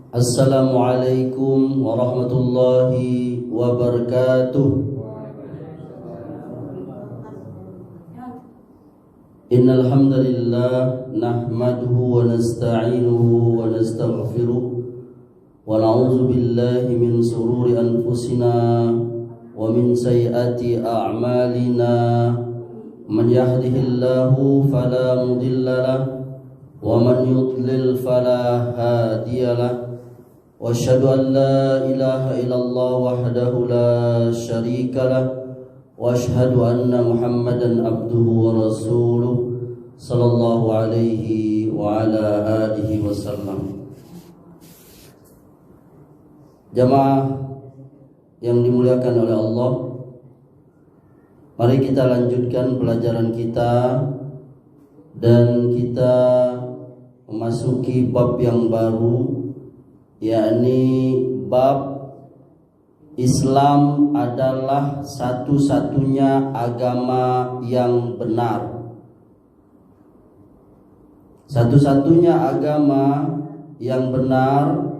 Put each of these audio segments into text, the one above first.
Assalamualaikum warahmatullahi wabarakatuh. Innal hamdalillah nahmaduhu wa nasta'inuhu wa nastaghfiruh wa na'udzu billahi min shururi anfusina wa min sayyiati a'malina. Man yahdihillahu fala mudilla lahu wa man yudlil fala hadiya lahu. Wa asyhadu an la ilaha illallah wahdahu la syarika lah wa asyhadu anna Muhammadan abduhu wa rasuluh sallallahu alaihi wa ala alihi wasallam. Jamaah yang dimuliakan oleh Allah, mari kita lanjutkan pelajaran kita dan kita memasuki bab yang baru, yakni bab Islam adalah satu-satunya agama yang benar. Satu-satunya agama yang benar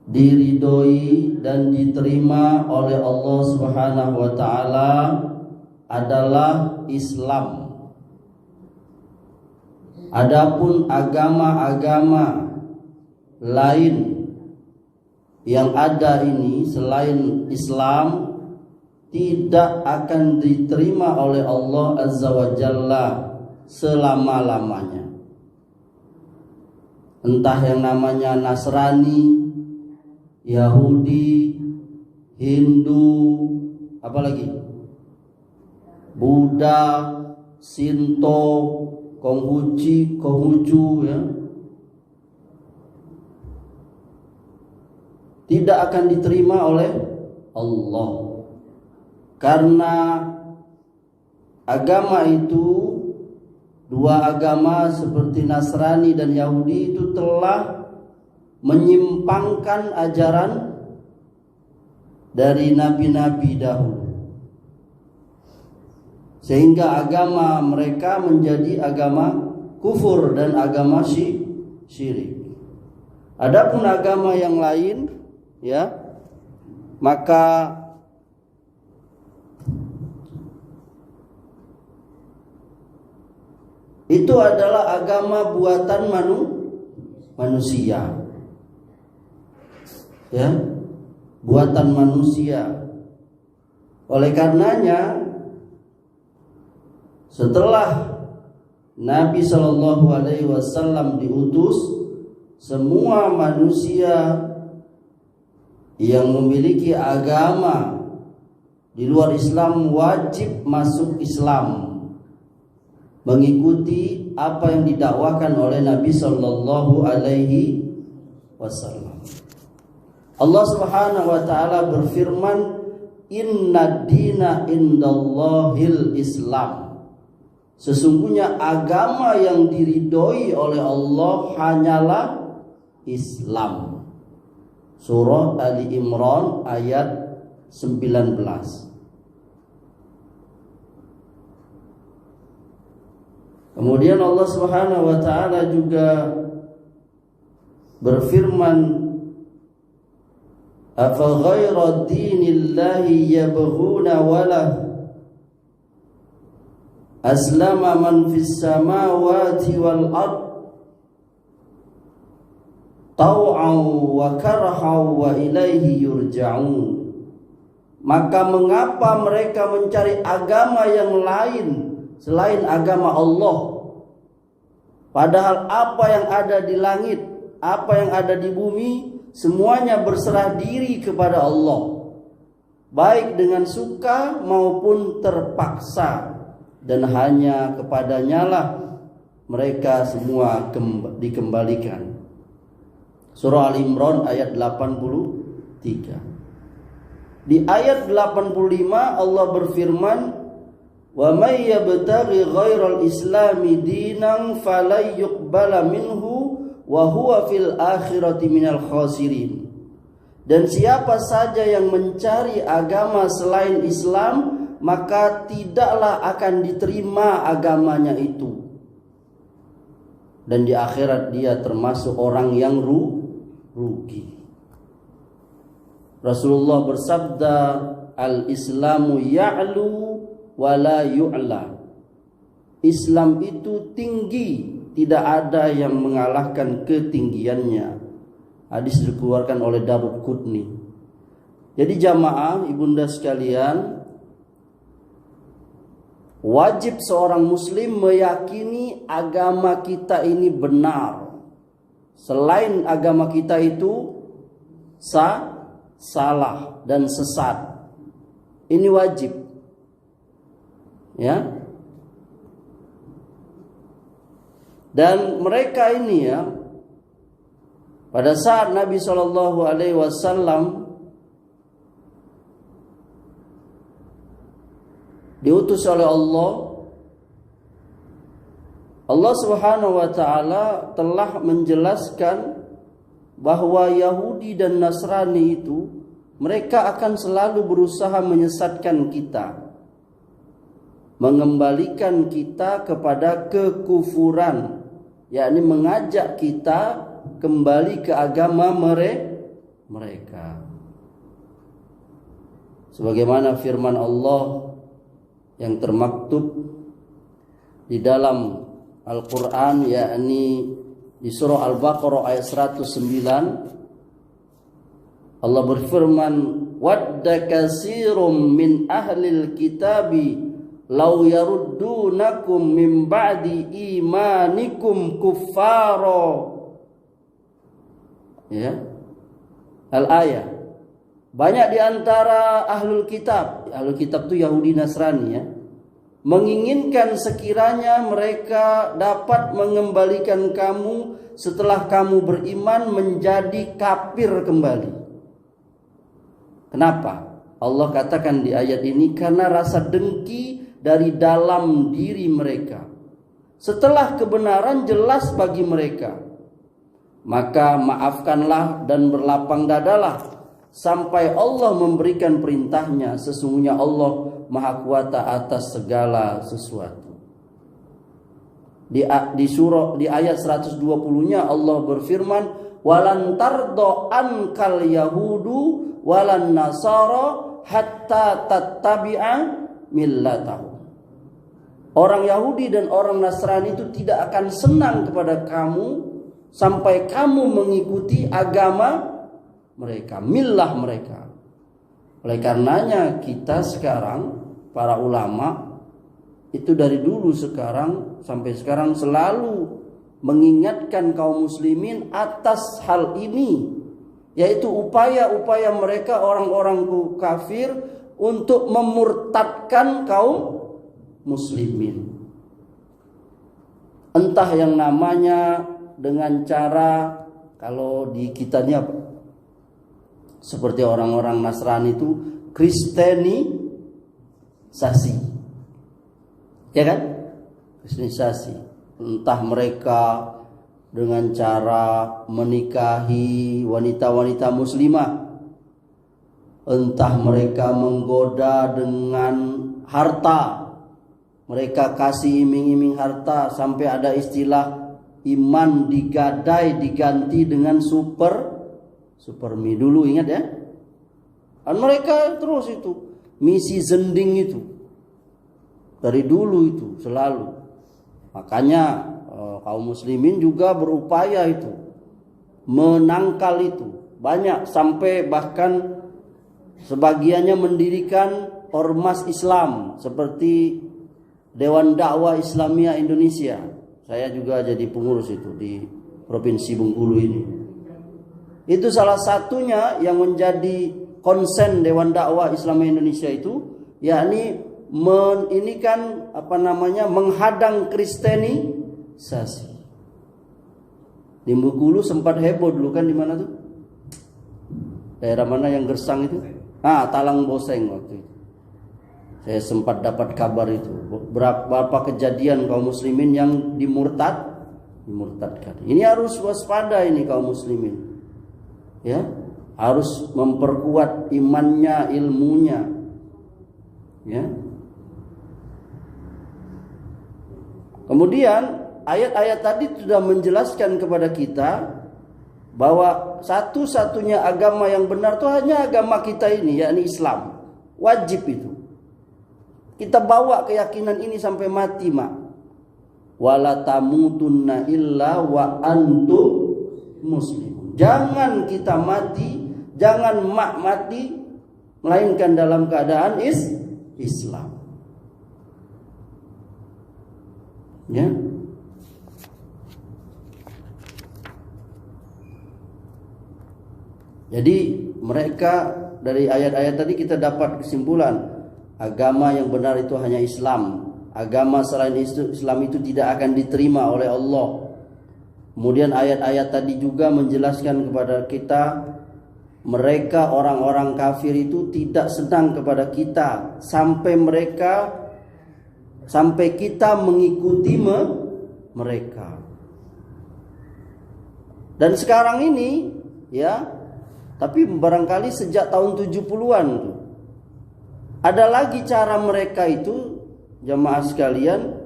diridhoi dan diterima oleh Allah Subhanahu wa taala adalah Islam. Adapun agama-agama lain yang ada ini selain Islam tidak akan diterima oleh Allah Azza wa Jalla selama-lamanya. Entah yang namanya Nasrani, Yahudi, Hindu, apalagi Buddha, Shinto, Konghucu ya, tidak akan diterima oleh Allah, karena agama itu, dua agama seperti Nasrani dan Yahudi itu telah menyimpangkan ajaran dari nabi-nabi dahulu, sehingga agama mereka menjadi agama kufur dan agama syirik. Adapun agama yang lain, ya, maka itu adalah agama buatan manusia, ya, buatan manusia. Oleh karenanya, setelah Nabi Shallallahu Alaihi Wasallam diutus, semua manusia yang memiliki agama di luar Islam wajib masuk Islam, mengikuti apa yang didakwakan oleh Nabi Sallallahu Alaihi Wasallam. Allah Subhanahu Wa Taala berfirman, Inna dina indallahil Islam. Sesungguhnya agama yang diridhoi oleh Allah hanyalah Islam. Surah Ali Imran ayat 19. Kemudian Allah Subhanahu wa taala juga berfirman, afa ghaira dinillahi yabghuna wala aslama man fis samawati wal ard tau'an wa karhan wa ilaihi yurja'un. Maka mengapa mereka mencari agama yang lain selain agama Allah, padahal apa yang ada di langit, apa yang ada di bumi, semuanya berserah diri kepada Allah, baik dengan suka maupun terpaksa, dan hanya kepadanya lah mereka semua dikembalikan. Surah Al-Imran ayat 83. Di ayat 85 Allah berfirman, wa may yabtaghi ghairal islami dinan falan yuqbala minhu wa huwa fil akhirati minal khasirin. Dan siapa saja yang mencari agama selain Islam, maka tidaklah akan diterima agamanya itu, dan di akhirat dia termasuk orang yang rugi. Rasulullah bersabda, al-Islamu ya'lu wa la yu'la. Islam itu tinggi, tidak ada yang mengalahkan ketinggiannya. Hadis dikeluarkan oleh Daruqutni. Jadi jamaah, ibunda sekalian, wajib seorang muslim meyakini agama kita ini benar. Selain agama kita itu salah dan sesat. Ini wajib. Ya. Dan mereka ini ya, pada saat Nabi SAW diutus oleh Allah Subhanahu wa taala telah menjelaskan bahwa Yahudi dan Nasrani itu mereka akan selalu berusaha menyesatkan kita, mengembalikan kita kepada kekufuran, yakni mengajak kita kembali ke agama mereka. Sebagaimana firman Allah yang termaktub di dalam Al-Quran, yakni di surah Al-Baqarah ayat 109, Allah berfirman, wadda katsirum min ahlil kitabi law yaruddunakum min ba'di imanikum kuffara. Ya. Al-ayah. Banyak di antara ahlul kitab itu Yahudi Nasrani ya, menginginkan sekiranya mereka dapat mengembalikan kamu setelah kamu beriman menjadi kafir kembali. Kenapa? Allah katakan di ayat ini, karena rasa dengki dari dalam diri mereka setelah kebenaran jelas bagi mereka. Maka maafkanlah dan berlapang dadalah sampai Allah memberikan perintahnya. Sesungguhnya Allah Maha Kuasa atas segala sesuatu. Di ayat 120-nya Allah berfirman, walan tardo ankal yahudu walan nasara hatta tattabi'a millatahu. Orang Yahudi dan orang Nasrani itu tidak akan senang kepada kamu sampai kamu mengikuti agama mereka, millah mereka. Oleh karenanya kita sekarang, para ulama itu dari dulu sampai sekarang selalu mengingatkan kaum muslimin atas hal ini, yaitu upaya-upaya mereka orang-orang kafir untuk memurtadkan kaum muslimin. Entah yang namanya dengan cara, kalau di kita ini apa? Seperti orang-orang Nasrani itu kristenisasi. Ya kan? Kristenisasi. Entah mereka dengan cara menikahi wanita-wanita muslimah, entah mereka menggoda dengan harta, mereka kasih iming-iming harta sampai ada istilah iman digadai diganti dengan supermi dulu, ingat ya? Dan mereka terus itu misi zending itu dari dulu itu selalu. Makanya kaum muslimin juga berupaya itu menangkal itu banyak, sampai bahkan sebagiannya mendirikan ormas Islam seperti Dewan Dakwah Islamiyah Indonesia. Saya juga jadi pengurus itu di Provinsi Bengkulu ini. Itu salah satunya yang menjadi konsen Dewan Dakwah Islamiyah Indonesia itu, yakni menghadang kristenisasi. Di Bengkulu sempat heboh dulu kan, di mana tuh? Daerah mana yang gersang itu? Talang Boseng waktu itu. Saya sempat dapat kabar itu. Berapa kejadian kaum muslimin yang dimurtadkan. Ini harus waspada ini kaum muslimin. Ya, harus memperkuat imannya, ilmunya. Ya. Kemudian ayat-ayat tadi sudah menjelaskan kepada kita bahwa satu-satunya agama yang benar itu hanya agama kita ini, yakni Islam. Wajib itu. Kita bawa keyakinan ini sampai mati, mak. Wala tamutunna illa wa antum muslimun. Jangan kita mati, jangan mak mati, melainkan dalam keadaan Islam. Ya. Jadi mereka dari ayat-ayat tadi kita dapat kesimpulan agama yang benar itu hanya Islam. Agama selain Islam itu tidak akan diterima oleh Allah. Kemudian ayat-ayat tadi juga menjelaskan kepada kita mereka orang-orang kafir itu tidak senang kepada kita sampai kita mengikuti mereka. Dan sekarang ini ya, tapi barangkali sejak tahun 70-an tuh, ada lagi cara mereka itu, jamaah sekalian,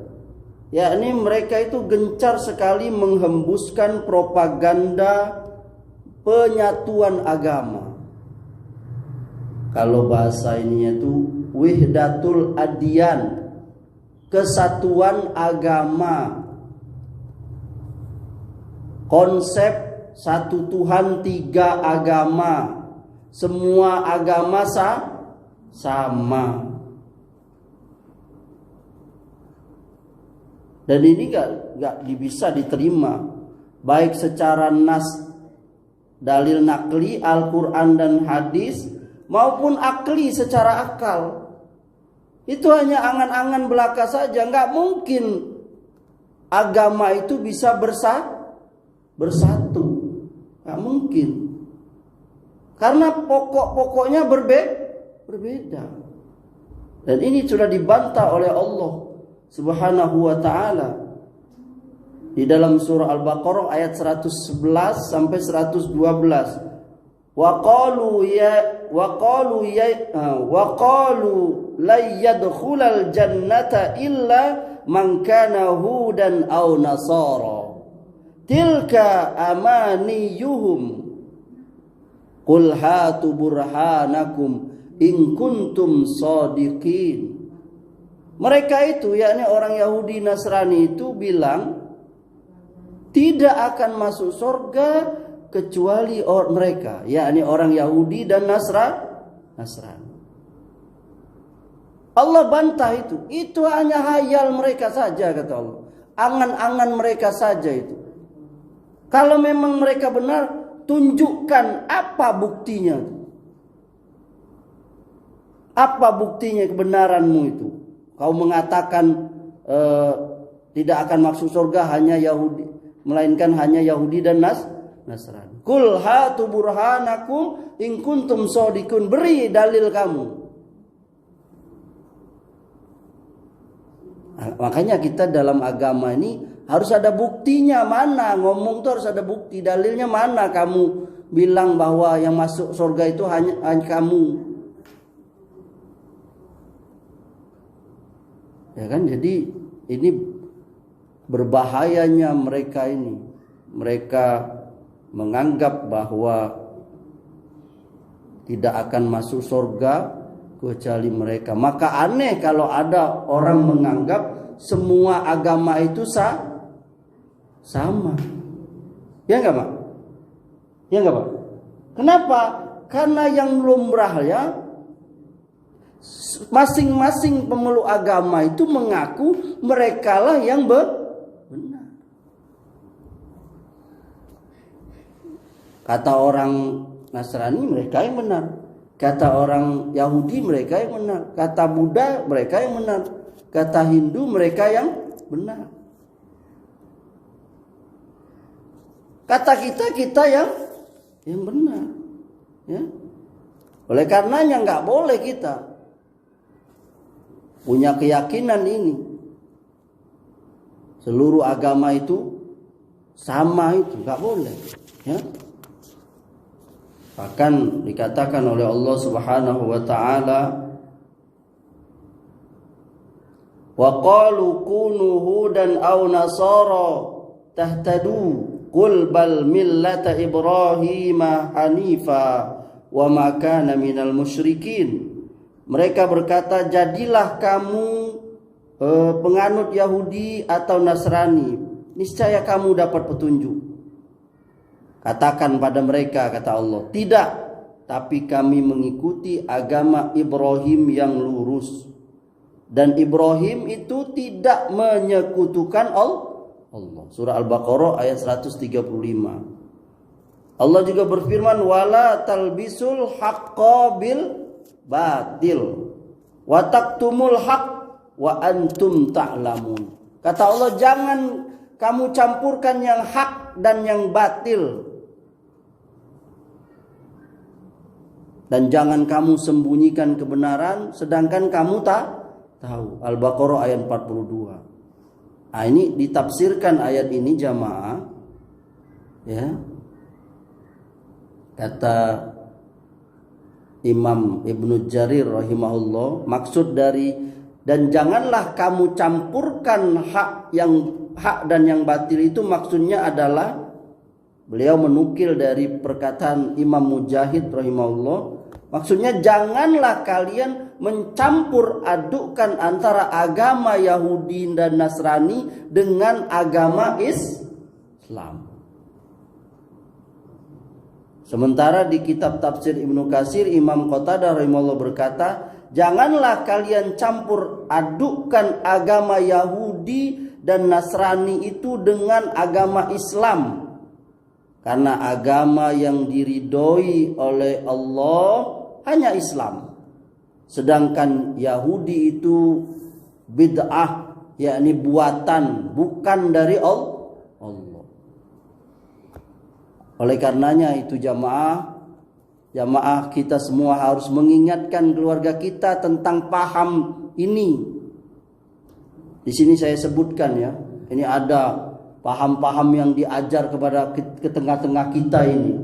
yakni mereka itu gencar sekali menghembuskan propaganda penyatuan agama. Kalau bahasa ininya itu wihdatul adyan, kesatuan agama. Konsep satu Tuhan tiga agama, semua agama sama. Dan ini gak bisa diterima, baik secara nas, dalil nakli Al-Quran dan hadis, maupun akli secara akal. Itu hanya angan-angan belaka saja. Gak mungkin agama itu bisa bersatu. Gak mungkin. Karena pokok-pokoknya berbeda. Dan ini sudah dibantah oleh Allah Subhanahu wa ta'ala di dalam surah Al-Baqarah ayat 111 sampai 112. Wa qalu la yadkhulal jannata illa man kana hudan aw nasara. Tilka amaniyuhum. Qul hatu burhanakum in kuntum shadiqin. Mereka itu, yakni orang Yahudi Nasrani itu bilang tidak akan masuk surga kecuali mereka, yakni orang Yahudi dan Nasrani. Allah bantah itu. Itu hanya hayal mereka saja, kata Allah. Angan-angan mereka saja itu. Kalau memang mereka benar, tunjukkan apa buktinya. Apa buktinya kebenaranmu itu? Kau mengatakan tidak akan masuk surga hanya Yahudi, melainkan hanya Yahudi dan Nasrani. Qul hatu burhanakum in kuntum shadiqun. Beri dalil kamu. Makanya kita dalam agama ini harus ada buktinya. Mana ngomong tuh harus ada bukti. Dalilnya mana kamu bilang bahwa yang masuk surga itu hanya kamu. Ya kan, jadi ini berbahayanya mereka ini. Mereka menganggap bahwa tidak akan masuk surga kecuali mereka. Maka aneh kalau ada orang menganggap semua agama itu sama. Ya enggak, Pak? Ya enggak, Pak? Kenapa? Karena yang lumrah ya, masing-masing pemeluk agama itu mengaku merekalah yang benar. Kata orang Nasrani mereka yang benar. Kata orang Yahudi mereka yang benar. Kata Buddha mereka yang benar. Kata Hindu mereka yang benar. Kata kita yang benar. Ya. Oleh karenanya nggak boleh kita punya keyakinan ini. Seluruh agama itu sama, itu nggak boleh. Ya. Bahkan dikatakan oleh Allah Subhanahu wa ta'ala, wa qalu kunu hudan aw nasara tahtadu. Qul bal millata Ibrahim hanifa wa ma kana minal musyrikin. Mereka berkata, jadilah kamu penganut Yahudi atau Nasrani, niscaya kamu dapat petunjuk. Katakan pada mereka, kata Allah, tidak, tapi kami mengikuti agama Ibrahim yang lurus. Dan Ibrahim itu tidak menyekutukan Allah. Surah Al-Baqarah ayat 135. Allah juga berfirman, wala talbisul haqqo bil batil wa taktumul haqq wa antum ta'lamun. Kata Allah, jangan kamu campurkan yang hak dan yang batil, dan jangan kamu sembunyikan kebenaran sedangkan kamu tak tahu. Al-Baqarah ayat 42. Nah, ini ditafsirkan ayat ini jamaah, ya. Kata Imam Ibnu Jarir rahimahullah, maksud dari dan janganlah kamu campurkan hak dan yang batil itu maksudnya adalah, beliau menukil dari perkataan Imam Mujahid rahimahullah, maksudnya janganlah kalian mencampur adukkan antara agama Yahudi dan Nasrani dengan agama Islam. Sementara di kitab tafsir Ibnu Katsir, Imam Qatadah rahimahullah berkata, janganlah kalian campur adukkan agama Yahudi dan Nasrani itu dengan agama Islam. Karena agama yang diridhoi oleh Allah hanya Islam. Sedangkan Yahudi itu bid'ah, yakni buatan, bukan dari Allah. Oleh karenanya itu jamaah kita semua harus mengingatkan keluarga kita tentang paham ini. Di sini saya sebutkan ya, ini ada paham-paham yang diajar kepada ke tengah-tengah kita ini,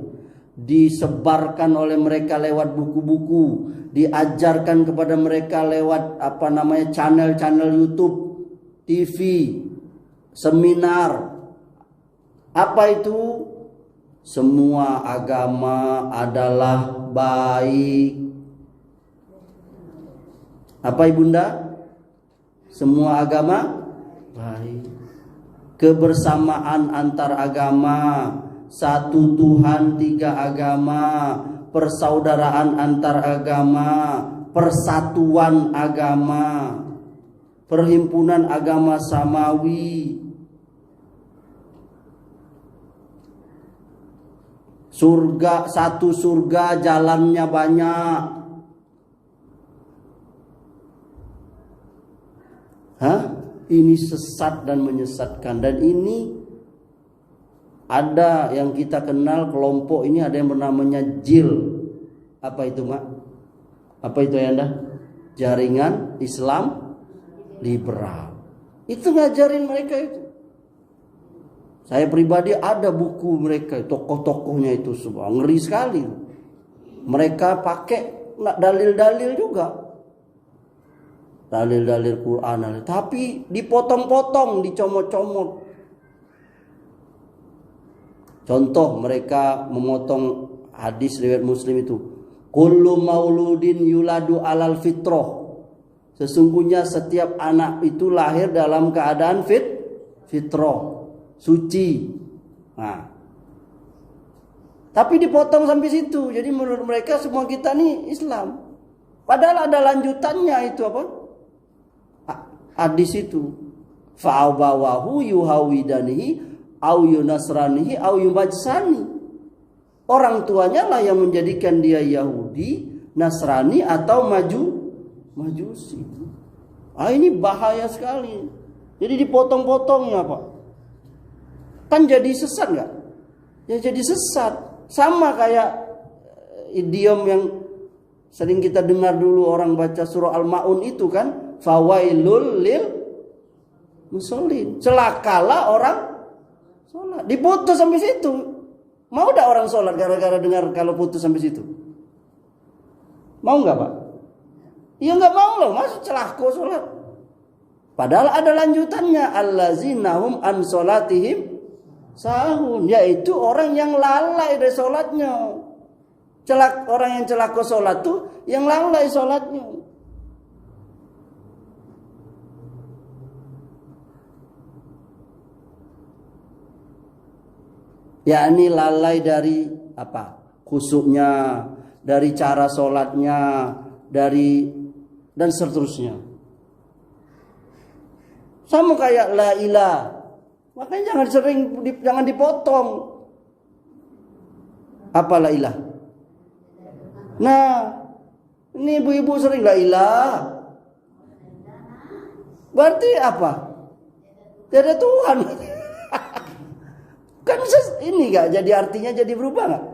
disebarkan oleh mereka lewat buku-buku, diajarkan kepada mereka lewat channel-channel YouTube, TV, seminar. Apa itu? Semua agama adalah baik. Apa ibunda? Semua agama baik. Kebersamaan antar agama, satu Tuhan, tiga agama, persaudaraan antar agama, persatuan agama, perhimpunan agama samawi, surga, satu surga, jalannya banyak. Ini sesat dan menyesatkan. Dan ini ada yang kita kenal kelompok ini, ada yang bernamanya JIL. Apa itu, Mak? Apa itu ya Anda? Jaringan Islam Liberal. Itu ngajarin mereka itu. Saya pribadi ada buku mereka, tokoh-tokohnya itu semua ngeri sekali. Mereka pakai dalil-dalil juga, dalil-dalil Quran, tapi dipotong-potong, dicomot-comot. Contoh, mereka memotong hadis riwayat Muslim itu, kullu mauludin yuladu alal fitrah. Sesungguhnya setiap anak itu lahir dalam keadaan fitrah, suci. Nah, tapi dipotong sampai situ. Jadi menurut mereka semua kita nih Islam. Padahal ada lanjutannya itu apa? Hadis itu. Fa'abawahu yuhawidanihi au yunasranihi au yumajsani. Orang tuanya lah yang menjadikan dia Yahudi, Nasrani atau Majusi. Ini bahaya sekali. Jadi dipotong-potongnya Pak. Kan jadi sesat nggak? Ya jadi sesat. Sama kayak idiom yang sering kita dengar dulu orang baca surah Al-Ma'un itu kan, fawailul lil musallin. Celakalah orang sholat. Diputus sampai situ. Mau enggak orang sholat gara-gara dengar kalau putus sampai situ? Mau enggak Pak? Ya enggak mau loh, masuk celaka sholat. Padahal ada lanjutannya, allazina hum an sholatihim sahun, yaitu orang yang lalai dari sholatnya. Orang yang celaka sholat tuh yang lalai sholatnya. Yakni lalai dari apa? Khusyuknya, dari cara sholatnya, dari dan seterusnya. Sama kayak la ilah. Makanya jangan dipotong. Apa la ilah? Nah, ini ibu-ibu sering la ilah. Berarti apa? Tiada Tuhan. Kan ini gak jadi artinya jadi berubah gak?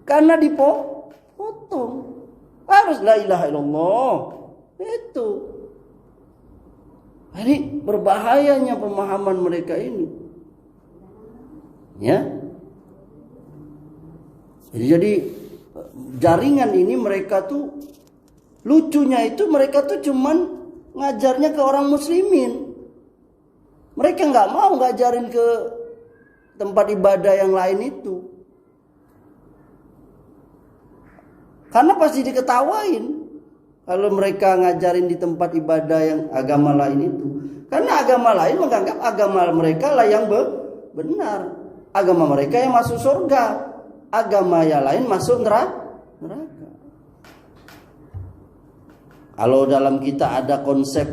Karena dipotong. Harus la ilaha illallah. Itu. Jadi berbahayanya pemahaman mereka ini. Ya. Jadi jaringan ini mereka tuh lucunya itu mereka tuh cuman ngajarnya ke orang muslimin. Mereka nggak mau ngajarin ke tempat ibadah yang lain itu. Karena pasti diketawain kalau mereka ngajarin di tempat ibadah yang agama lain itu. Karena agama lain menganggap agama mereka lah yang benar. Agama mereka yang masuk surga. Agama yang lain masuk neraka. Kalau dalam kita ada konsep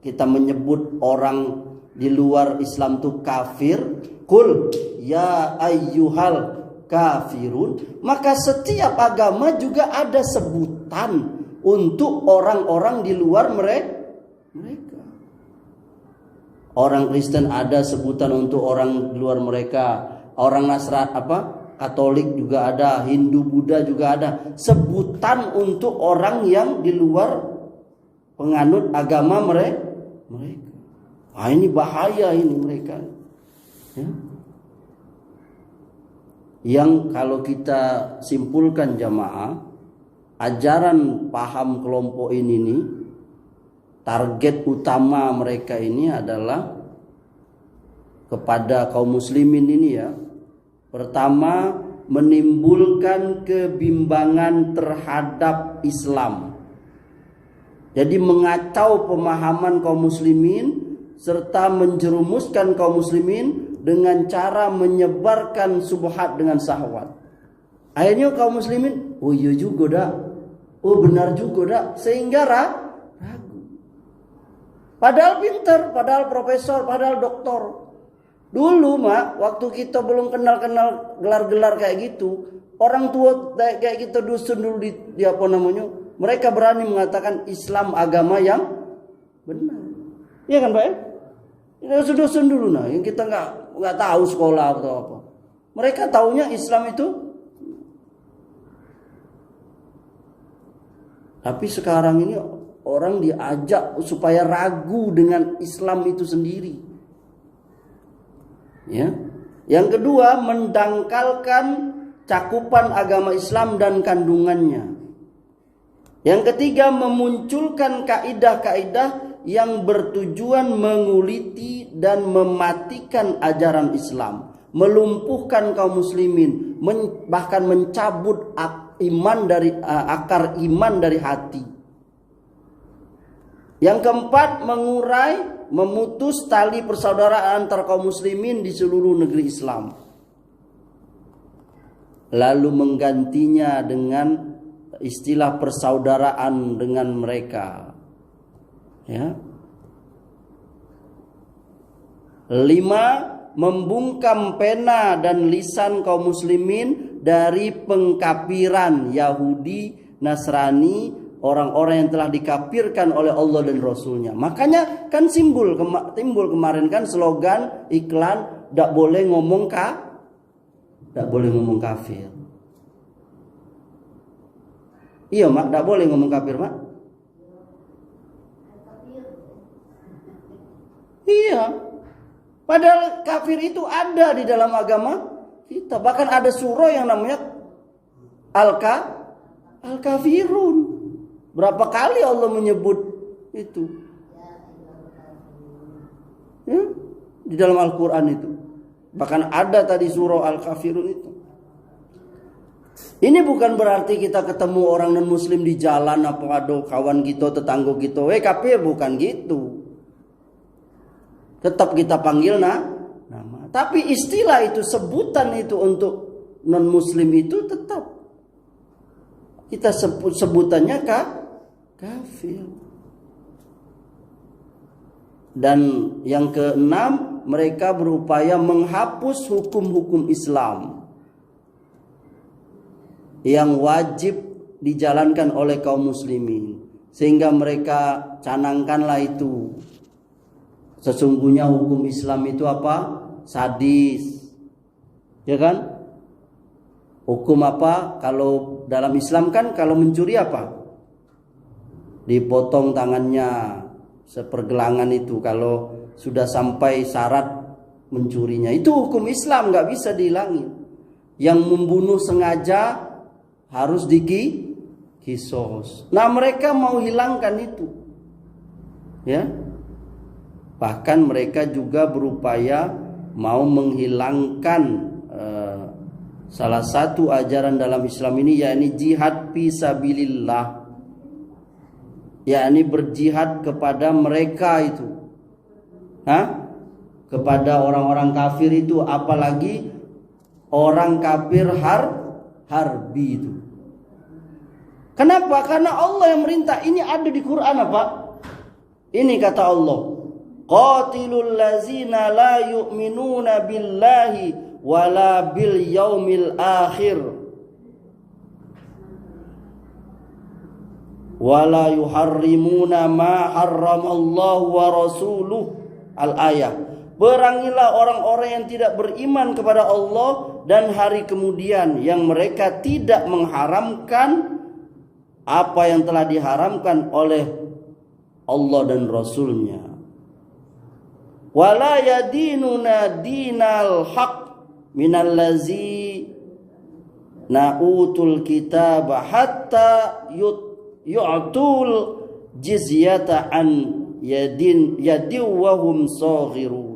kita menyebut orang di luar Islam itu kafir, kul ya ayyuhal kafirun, maka setiap agama juga ada sebutan untuk orang-orang di luar mereka. Orang Kristen ada sebutan untuk orang di luar mereka, orang Nasrani Katolik juga ada, Hindu, Buddha juga ada sebutan untuk orang yang di luar penganut agama mereka. Nah, ini bahaya ini mereka. Ya. Yang kalau kita simpulkan jamaah, ajaran paham kelompok ini nih, target utama mereka ini adalah kepada kaum muslimin ini ya. Pertama, menimbulkan kebimbangan terhadap Islam. Jadi mengacau pemahaman kaum muslimin serta menjerumuskan kaum muslimin dengan cara menyebarkan subhat dengan syahwat. Akhirnya kaum muslimin, oh iya juga dah. Oh benar juga dah. Sehingga ragu. Padahal pinter, padahal profesor, padahal doktor. Dulu waktu kita belum kenal gelar-gelar kayak gitu, orang tua kayak kita dusun dulu di apa namanya, mereka berani mengatakan Islam agama yang benar. Iya kan Pak? Dusun dulu yang kita nggak tahu sekolah atau apa. Mereka taunya Islam itu. Tapi sekarang ini orang diajak supaya ragu dengan Islam itu sendiri. Ya. Yang kedua, mendangkalkan cakupan agama Islam dan kandungannya. Yang ketiga, memunculkan kaidah-kaidah yang bertujuan menguliti dan mematikan ajaran Islam, melumpuhkan kaum muslimin, bahkan mencabut akar iman dari hati. Yang keempat, memutus tali persaudaraan antar kaum muslimin di seluruh negeri Islam. Lalu menggantinya dengan istilah persaudaraan dengan mereka. Ya. 5, membungkam pena dan lisan kaum muslimin dari pengkafiran Yahudi, Nasrani, orang-orang yang telah dikafirkan oleh Allah dan Rasulnya. Makanya kan timbul kemarin kan slogan iklan, tidak boleh ngomong kafir. Iya mak, tidak boleh ngomong kafir mak. Iya. Padahal kafir itu ada di dalam agama kita. Bahkan ada surah yang namanya Al-Kafirun. Berapa kali Allah menyebut itu? Ya, di dalam Al-Quran itu. Bahkan ada tadi surah Al-Kafirun itu. Ini bukan berarti kita ketemu orang non muslim di jalan apa ada kawan kita, tetangga kita, kafir, bukan gitu. Tetap kita panggil nama. Tapi istilah itu, sebutan itu untuk non muslim itu tetap kita sebutannya kafir. Dan yang keenam, mereka berupaya menghapus hukum-hukum Islam yang wajib dijalankan oleh kaum muslimin, sehingga mereka canangkanlah itu. Sesungguhnya hukum Islam itu apa? Sadis. Ya kan? Hukum apa? Kalau dalam Islam kan kalau mencuri apa? Dipotong tangannya sepergelangan itu kalau sudah sampai syarat mencurinya. Itu hukum Islam, nggak bisa dihilangin. Yang membunuh sengaja harus kisos. Nah, mereka mau hilangkan itu. Ya. Bahkan mereka juga berupaya mau menghilangkan salah satu ajaran dalam Islam ini, yakni jihad fisabilillah. Yakni berjihad kepada mereka itu. Kepada orang-orang kafir itu, apalagi orang kafir harbi itu. Kenapa? Karena Allah yang merintah. Ini ada di Quran apa? Ini kata Allah, qatilul lazina la yu'minuna billahi wala bil yaumil akhir wala yuharrimuna ma harramallahu wa rasuluh. Al-ayah. Perangilah orang-orang yang tidak beriman kepada Allah dan hari kemudian, yang mereka tidak mengharamkan apa yang telah diharamkan oleh Allah dan Rasulnya. Wala yadinuna dinal haq minallazi na'utul kitaba hatta yu'tul jizyata an yadiwahum saghirun.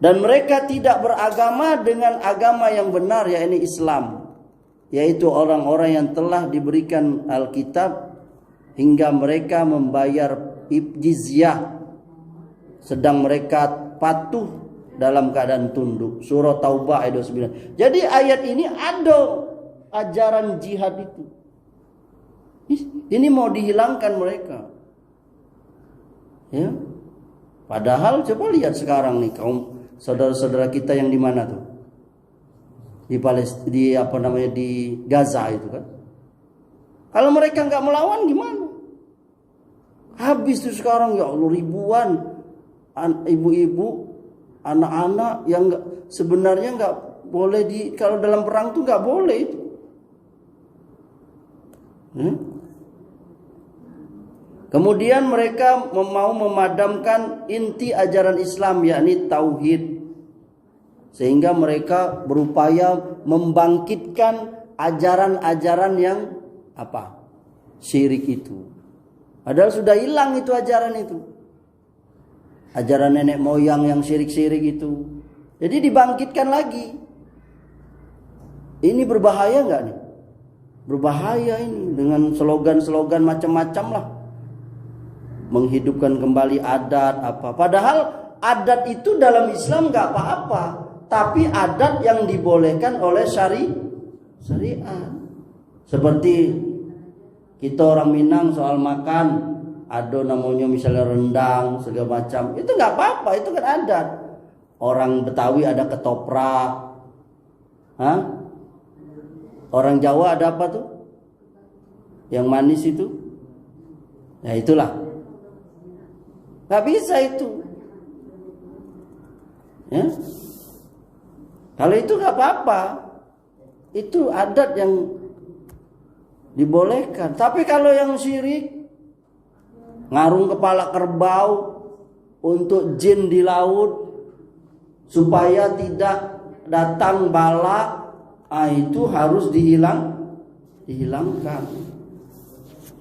Dan mereka tidak beragama dengan agama yang benar, yakni Islam, yaitu orang-orang yang telah diberikan Alkitab hingga mereka membayar jizyah sedang mereka patuh dalam keadaan tunduk. Surah Taubah ayat 29. Jadi ayat ini ada ajaran jihad itu. Ini mau dihilangkan mereka. Ya. Padahal coba lihat sekarang nih kaum saudara-saudara kita yang di mana tuh? Di di Gaza itu kan. Kalau mereka nggak melawan gimana? Habis tuh sekarang, ya Allah, ribuan ibu-ibu, anak-anak yang sebenarnya nggak boleh kalau dalam perang tuh nggak boleh itu. Kemudian mereka mau memadamkan inti ajaran Islam, yakni tauhid. Sehingga mereka berupaya membangkitkan ajaran-ajaran yang apa? Syirik itu. Padahal sudah hilang itu ajaran itu. Ajaran nenek moyang yang syirik-syirik itu. Jadi dibangkitkan lagi. Ini berbahaya nggak nih? Berbahaya ini dengan slogan-slogan macam-macam lah. Menghidupkan kembali adat apa. Padahal adat itu dalam Islam nggak apa-apa. Tapi adat yang dibolehkan oleh syariat. Seperti kita orang Minang soal makan, ada namanya misalnya rendang segala macam, itu nggak apa-apa, itu kan adat. Orang Betawi ada ketoprak, orang Jawa ada apa tuh? Yang manis itu, ya itulah. Nggak bisa itu, ya. Kalau itu nggak apa-apa, itu adat yang dibolehkan. Tapi kalau yang syirik, ngarung kepala kerbau untuk jin di laut supaya tidak datang bala, itu harus dihilangkan.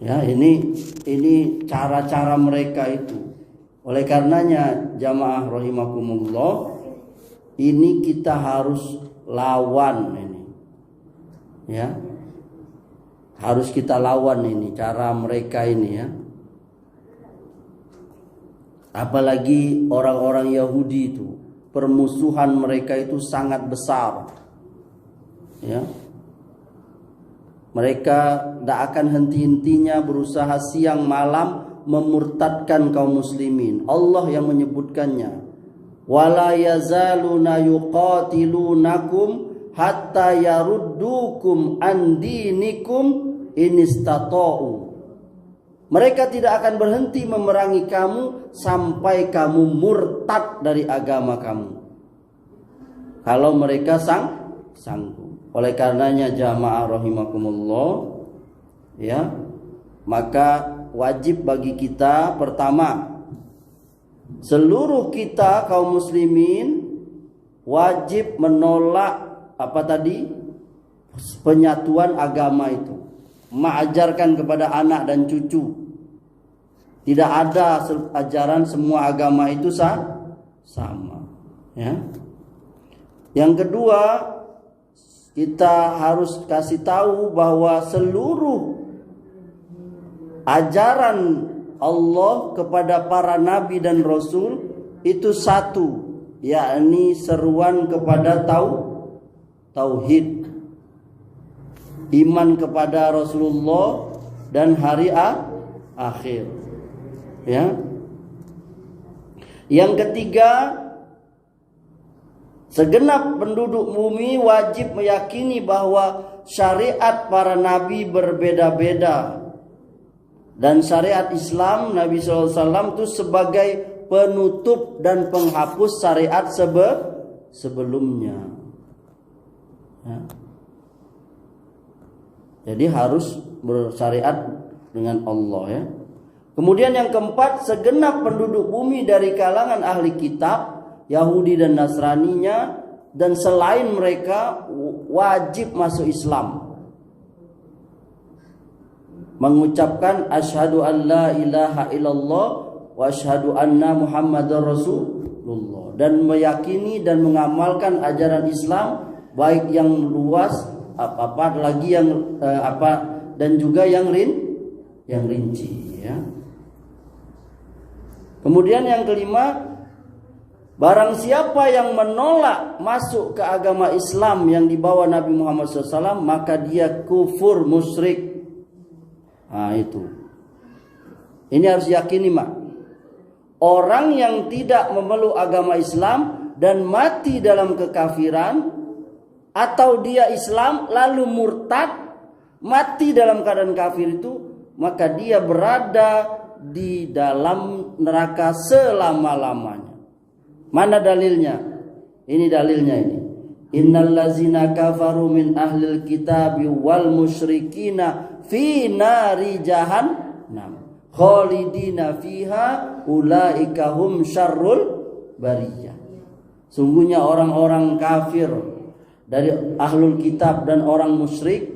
Ya, ini cara-cara mereka itu. Oleh karenanya jamaah rahimakumullah, ini kita harus lawan ini. Ya. Harus kita lawan ini cara mereka ini ya. Apalagi orang-orang Yahudi itu, permusuhan mereka itu sangat besar. Ya. Mereka tidak akan henti-hentinya berusaha siang malam memurtadkan kaum muslimin. Allah yang menyebutkannya. Wala yazaluna yuqatilunakum hatta yaruddukum an dinikum in istata'u. Mereka tidak akan berhenti memerangi kamu sampai kamu murtad dari agama kamu. Kalau mereka sanggup. Oleh karenanya jamaah rahimakumullah, ya, maka wajib bagi kita pertama, seluruh kita kaum muslimin wajib menolak apa tadi? Penyatuan agama itu. Mengajarkan kepada anak dan cucu. Tidak ada ajaran semua agama itu sama. Ya. Yang kedua, kita harus kasih tahu bahwa seluruh ajaran Allah kepada para nabi dan rasul itu satu, yakni seruan kepada tauhid, iman kepada Rasulullah dan hari akhir. Ya. Yang ketiga, segenap penduduk bumi wajib meyakini bahwa syariat para nabi berbeda-beda. Dan syariat Islam Nabi SAW itu sebagai penutup dan penghapus syariat sebelumnya. Ya. Jadi harus bersyariat dengan Allah ya. Kemudian yang keempat, segenap penduduk bumi dari kalangan ahli kitab Yahudi dan Nasraninya dan selain mereka wajib masuk Islam, mengucapkan asyhadu an la ilaha illallah wa asyhadu anna muhammadar rasulullah, dan meyakini dan mengamalkan ajaran Islam baik yang luas apa lagi yang dan juga yang rinci ya. Kemudian yang kelima, barang siapa yang menolak masuk ke agama Islam yang dibawa Nabi Muhammad SAW, maka dia kufur musyrik. Nah itu. Ini harus yakini mak. Orang yang tidak memeluk agama Islam dan mati dalam kekafiran, atau dia Islam lalu murtad, mati dalam keadaan kafir itu, maka dia berada di dalam neraka selama-lamanya. Mana dalilnya? Ini dalilnya ini. Innal ladzina kafaru min ahlil kitabi wal musyrikina fi nari jahannam khalidina fiha ulaika hum syarrul bariyah. Sungguhnya orang-orang kafir dari ahlul kitab dan orang musyrik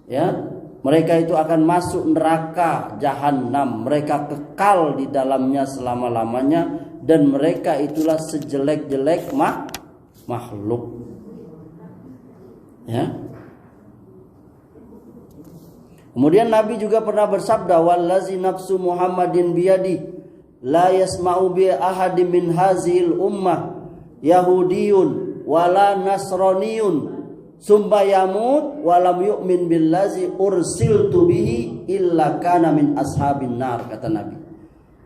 ya, mereka itu akan masuk neraka jahanam, mereka kekal di dalamnya selama-lamanya, dan mereka itulah sejelek-jelek makhluk. Ya. Kemudian Nabi juga pernah bersabda, wallazi nafsu Muhammadin biyadi la yasma'u bi ahadin min hazil ummah yahudiyun wala nasraniyun summa yamut walam yu'min billazi ursiltu bihi illa kana min ashabin nar, kata Nabi.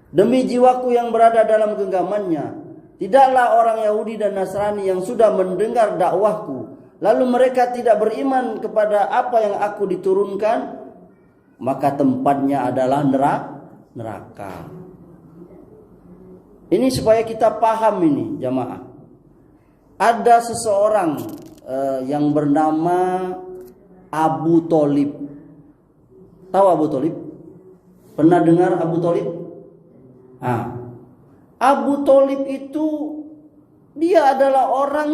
Demi jiwaku yang berada dalam genggamannya, tidaklah orang Yahudi dan Nasrani yang sudah mendengar dakwahku lalu mereka tidak beriman kepada apa yang aku diturunkan, maka tempatnya adalah neraka. Ini supaya kita paham ini jamaah. Ada seseorang yang bernama Abu Thalib. Tahu Abu Thalib? Pernah dengar Abu Thalib? Abu Thalib itu dia adalah orang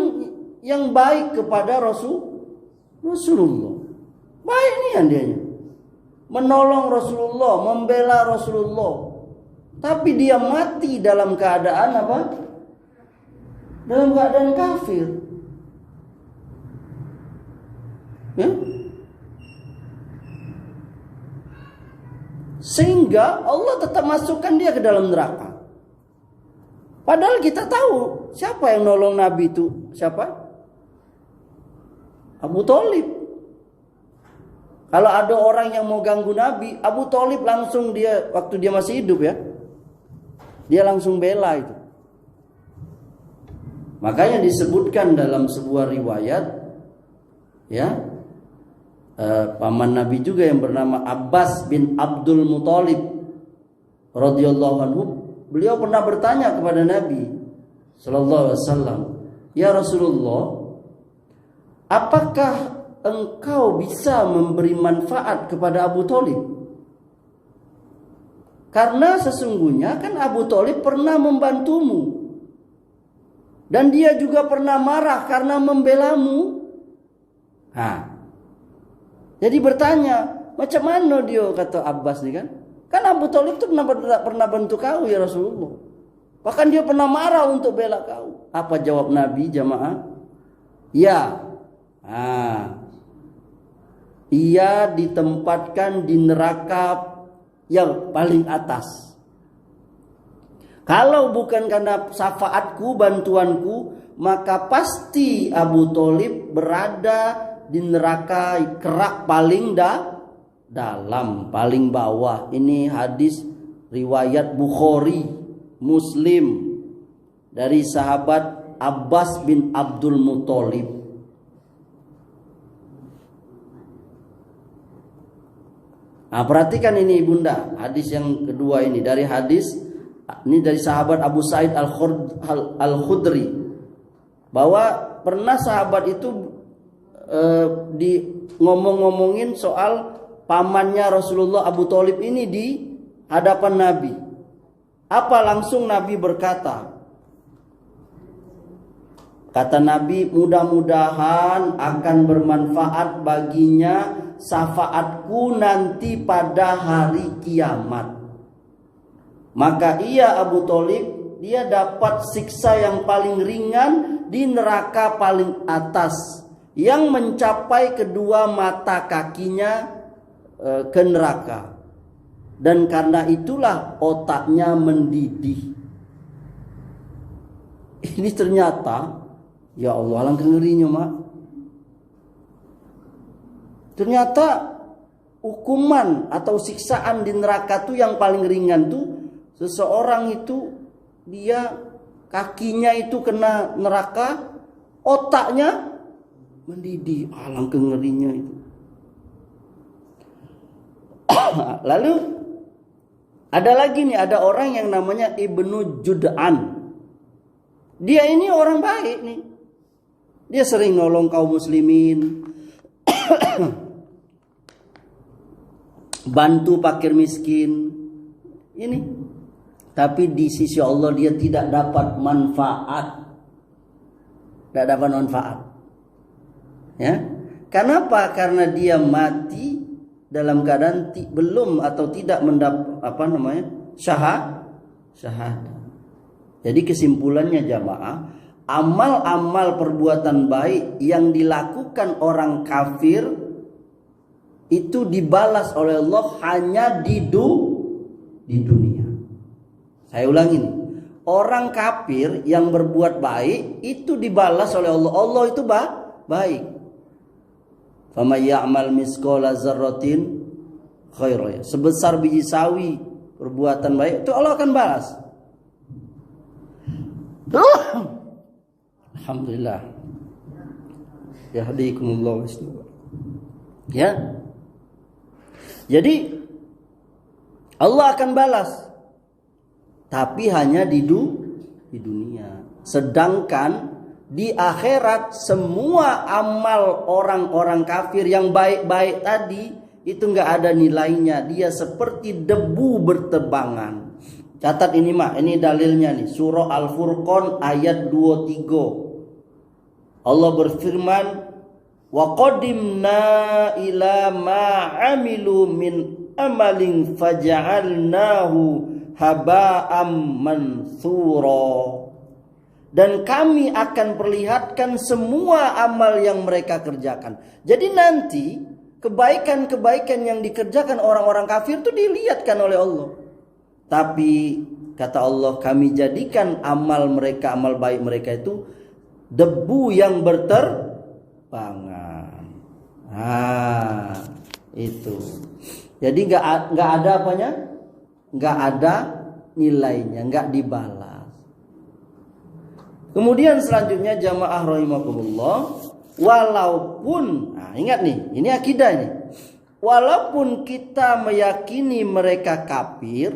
yang baik kepada Rasulullah. Baik nian dianya. Menolong Rasulullah, membela Rasulullah. Tapi dia mati dalam keadaan apa? dalam keadaan kafir. Ya? Sehingga Allah tetap masukkan dia ke dalam neraka. Padahal kita tahu siapa yang nolong Nabi itu? Siapa? Abu Thalib. Kalau ada orang yang mau ganggu Nabi, Abu Thalib langsung dia, waktu dia masih hidup ya, dia langsung bela itu. Makanya disebutkan dalam sebuah riwayat, ya, paman Nabi juga yang bernama Abbas bin Abdul Muthalib radhiyallahu anhu, beliau pernah bertanya kepada Nabi sallallahu alaihi wasallam, "Ya Rasulullah, apakah engkau bisa memberi manfaat kepada Abu Thalib? Karena sesungguhnya kan Abu Thalib pernah membantumu dan dia juga pernah marah karena membelamu." Jadi bertanya, macam mana dia, kata Abbas nih kan? Kan Abu Thalib itu pernah bantu kau ya Rasulullah. Bahkan dia pernah marah untuk bela kau. Apa jawab Nabi jamaah? Ya. Ia ditempatkan di neraka yang paling atas. Kalau bukan karena syafaatku, bantuanku, maka pasti Abu Thalib berada di neraka kerak paling dalam, paling bawah. Ini hadis riwayat Bukhari, Muslim dari sahabat Abbas bin Abdul Muthalib. Perhatikan ini Bunda, hadis yang kedua ini dari sahabat Abu Sa'id Al-Khudri, bahwa pernah sahabat itu ngomongin soal pamannya Rasulullah Abu Thalib ini di hadapan Nabi. Apa langsung Nabi berkata? Kata Nabi, mudah-mudahan akan bermanfaat baginya syafaatku nanti pada hari kiamat. Maka ia Abu Thalib, dia dapat siksa yang paling ringan di neraka paling atas, yang mencapai kedua mata kakinya ke neraka. Dan karena itulah otaknya mendidih. Ini ternyata, ya Allah, alangkah ngerinya mak. Ternyata hukuman atau siksaan di neraka tuh yang paling ringan tuh, seseorang itu dia kakinya itu kena neraka, otaknya mendidih. Alangkah ngerinya itu. Lalu ada lagi nih, ada orang yang namanya Ibnu Jud'an. Dia ini orang baik nih. Dia sering nolong kaum muslimin, bantu fakir miskin. Ini, tapi di sisi Allah dia tidak dapat manfaat. Tidak dapat manfaat. Ya. Kenapa? Karena dia mati dalam keadaan belum atau tidak mendapat syahadat. Jadi kesimpulannya jamaah, amal-amal perbuatan baik yang dilakukan orang kafir itu dibalas oleh Allah hanya di dunia. Saya ulangi nih, orang kafir yang berbuat baik itu dibalas oleh Allah. Allah itu baik. Faman ya'mal misqala dzarratin khairan. Sebesar biji sawi perbuatan baik itu Allah akan balas. Alhamdulillah. Yahdikumullah wasna. Ya. Jadi Allah akan balas, tapi hanya di dunia. Sedangkan di akhirat semua amal orang-orang kafir yang baik-baik tadi itu enggak ada nilainya. Dia seperti debu berterbangan. Catat ini mak, ini dalilnya nih. Surah Al-Furqan ayat 23. Allah berfirman, wa qadimna ila ma amilu min amalin faja'alnahu haba'am mansura. dan kami akan perlihatkan semua amal yang mereka kerjakan. Jadi nanti kebaikan-kebaikan yang dikerjakan orang-orang kafir itu dilihatkan oleh Allah. Tapi kata Allah, kami jadikan amal mereka, amal baik mereka itu debu yang berterbangan. Itu. Jadi nggak ada apanya? Nggak ada nilainya, nggak dibalas. Kemudian selanjutnya jamaah rahimakumullah, walaupun, ingat nih, ini akidah nih. Walaupun kita meyakini mereka kafir,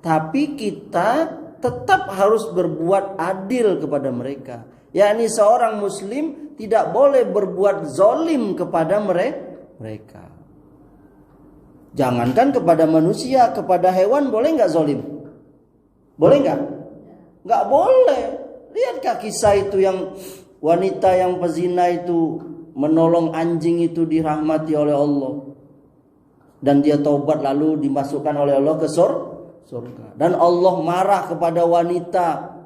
tapi kita tetap harus berbuat adil kepada mereka. Yakni seorang muslim tidak boleh berbuat zalim kepada mereka. Jangankan kepada manusia, kepada hewan boleh nggak zalim? Boleh nggak? Nggak boleh. Lihatkah kisah itu yang wanita yang pezina itu menolong anjing itu dirahmati oleh Allah. Dan dia taubat lalu dimasukkan oleh Allah ke surga. Dan Allah marah kepada wanita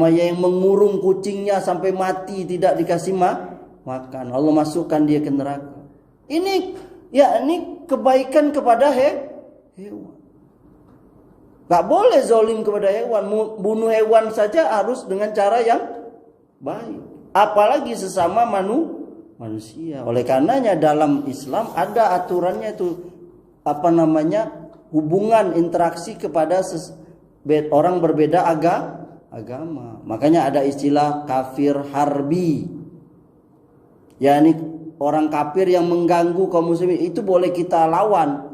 yang mengurung kucingnya sampai mati tidak dikasih makan. Allah masukkan dia ke neraka. Ini kebaikan kepada hewan. Gak boleh zalim kepada hewan. Bunuh hewan saja harus dengan cara yang baik. Apalagi sesama manusia. Oleh karenanya dalam Islam ada aturannya itu hubungan interaksi kepada orang berbeda agama. Makanya ada istilah kafir harbi. yakni orang kafir yang mengganggu kaum muslimin itu boleh kita lawan.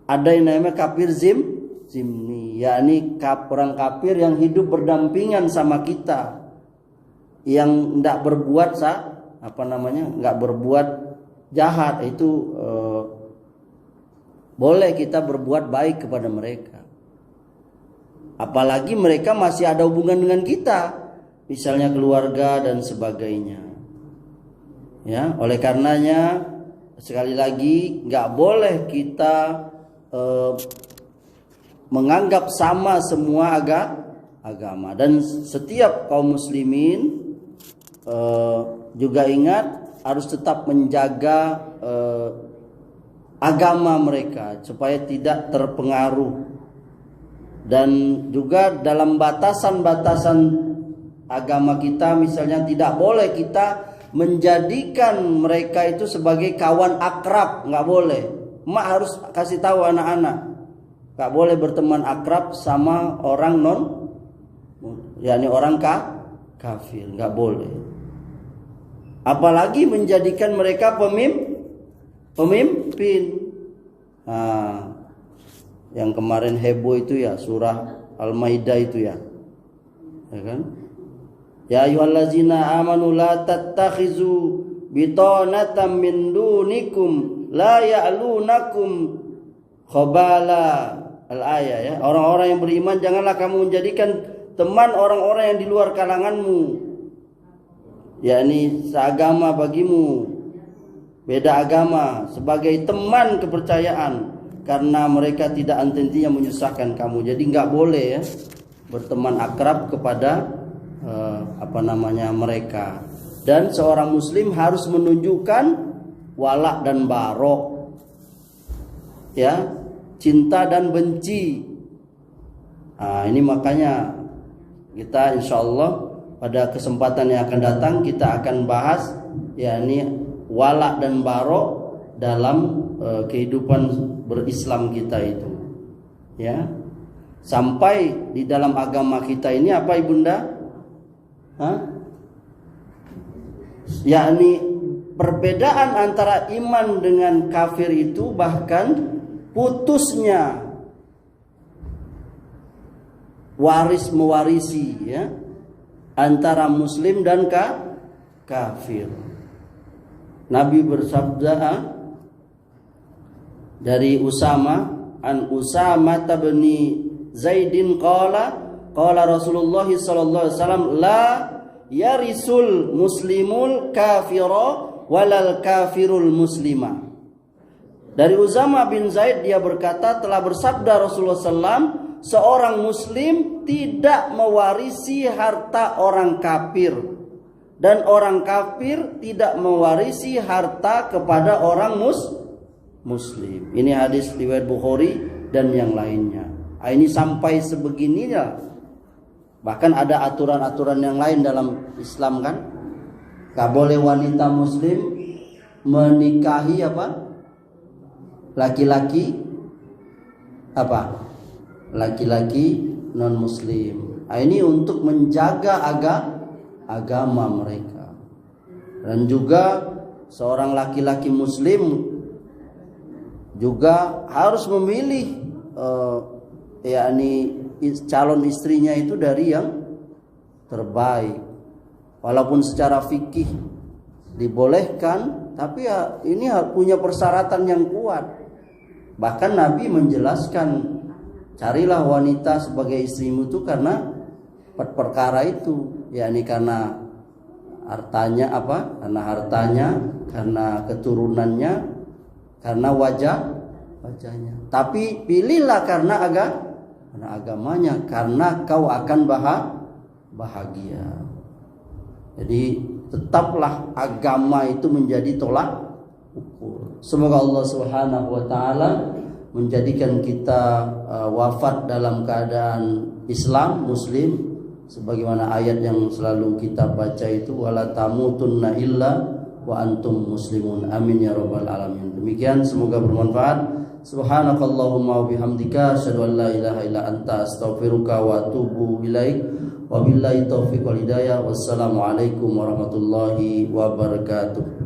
Ada yang namanya kafir zimni, yakni orang kafir yang hidup berdampingan sama kita, yang tidak berbuat nggak berbuat jahat, itu boleh kita berbuat baik kepada mereka. Apalagi mereka masih ada hubungan dengan kita, misalnya keluarga dan sebagainya. Ya, oleh karenanya sekali lagi nggak boleh kita menganggap sama semua agama, dan setiap kaum muslimin juga ingat harus tetap menjaga agama mereka supaya tidak terpengaruh, dan juga dalam batasan-batasan agama kita, misalnya tidak boleh kita menjadikan mereka itu sebagai kawan akrab, nggak boleh. Mak harus kasih tahu anak-anak, nggak boleh berteman akrab sama orang yakni orang kafir, nggak boleh. Apalagi menjadikan mereka pemimpin. Nah, yang kemarin heboh itu ya surah Al-Maidah itu ya kan? Ya ayyuhallazina amanu la tattakhizu bitanatan min dunikum la ya'lunakum khabala. Al-ayah ya. Orang-orang yang beriman, janganlah kamu menjadikan teman orang-orang yang di luar kalanganmu, yakni seagama bagimu, beda agama, sebagai teman kepercayaan, karena mereka tidak henti-hentinya menyusahkan kamu. Jadi nggak boleh ya berteman akrab kepada mereka. Dan seorang muslim harus menunjukkan wala dan barok, ya, cinta dan benci. Ini makanya kita insyaallah pada kesempatan yang akan datang kita akan bahas yakni wala dan barok dalam kehidupan berislam kita itu, ya. Sampai di dalam agama kita ini apa ibunda? Yakni perbedaan antara iman dengan kafir itu bahkan putusnya waris mewarisi, ya, antara muslim dan kafir. Nabi bersabda dari Usama bin Zaidin qala Rasulullah sallallahu alaihi wasallam la yarisul muslimul kafira walal kafirul muslima. Dari Usama bin Zaid dia berkata, telah bersabda Rasulullah sallam, seorang muslim tidak mewarisi harta orang kafir, dan orang kafir tidak mewarisi harta kepada orang muslim. Ini hadis riwayat Bukhari dan yang lainnya. Ini sampai sebegininya. Bahkan ada aturan-aturan yang lain dalam Islam kan. Gak boleh wanita muslim menikahi laki-laki laki-laki non muslim. Ini untuk menjaga agama mereka. Dan juga seorang laki-laki muslim juga harus memilih calon istrinya itu dari yang terbaik. Walaupun secara fikih dibolehkan, tapi ini punya persyaratan yang kuat. Bahkan Nabi menjelaskan, carilah wanita sebagai istrimu itu karena perkara itu, karena hartanya karena keturunannya, karena wajahnya. Tapi pilihlah karena agamanya, karena kau akan bahagia. Jadi tetaplah agama itu menjadi tolak ukur. Semoga Allah Subhanahu wa taala menjadikan kita wafat dalam keadaan Islam, muslim, sebagaimana ayat yang selalu kita baca itu, wala tamutunna illa wa antum muslimun. Amin ya rabbal alamin. Demikian, semoga bermanfaat. Subhanakallahumma wa bihamdika asyhadu an la ilaha illa anta astaghfiruka wa atubu ilaik. Wabillahi taufiq wal hidayah. Wassalamualaikum warahmatullahi wabarakatuh.